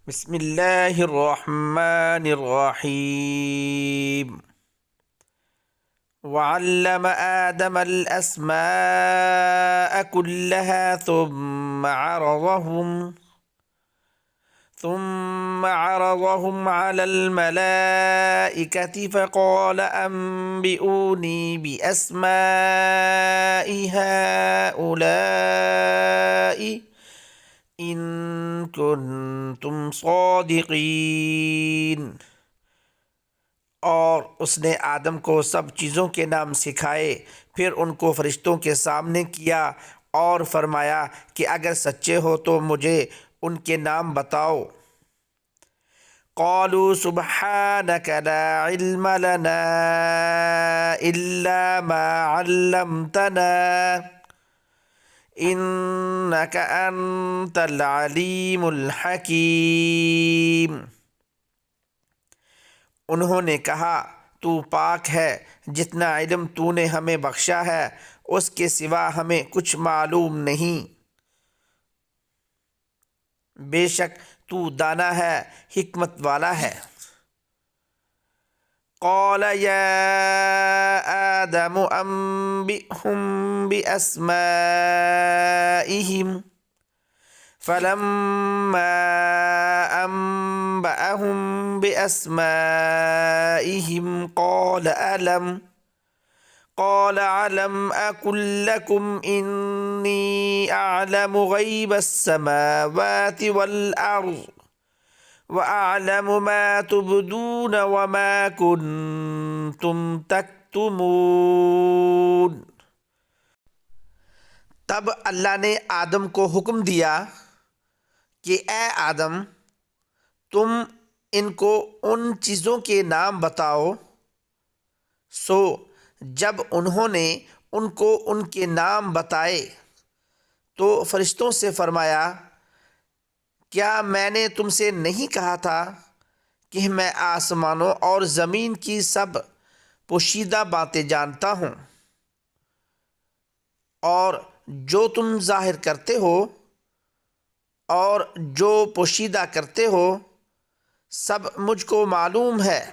بسم اللہ الرحمن الرحیم وعلم آدم الأسماء كلها ثم عرضهم على الملائكة فقال أنبئوني بأسماء هؤلاء إن كنتم صادقين۔ اور اس نے آدم کو سب چیزوں کے نام سکھائے، پھر ان کو فرشتوں کے سامنے کیا اور فرمایا کہ اگر سچے ہو تو مجھے ان کے نام بتاؤ۔ قالوا سبحانك لا علم لنا إلا ما علمتنا إنك أنت العليم الحكيم۔ انہوں نے کہا تو پاک ہے، جتنا علم تو نے ہمیں بخشا ہے اس کے سوا ہمیں کچھ معلوم نہیں، بے شک تو دانا ہے، حکمت والا ہے۔ قال يا آدم أنبئهم بأسمائهم فلما أنبأهم بأسمائهم قال ألم أقل لكم إني أعلم غيب السماوات والأرض وأعلم ما تبدون وما كنتم تكتمون۔ تب اللہ نے آدم کو حکم دیا کہ اے آدم، تم ان کو ان چیزوں کے نام بتاؤ۔ سو جب انہوں نے ان کو ان کے نام بتائے تو فرشتوں سے فرمایا، کیا میں نے تم سے نہیں کہا تھا کہ میں آسمانوں اور زمین کی سب پوشیدہ باتیں جانتا ہوں، اور جو تم ظاہر کرتے ہو اور جو پوشیدہ کرتے ہو سب مجھ کو معلوم ہے۔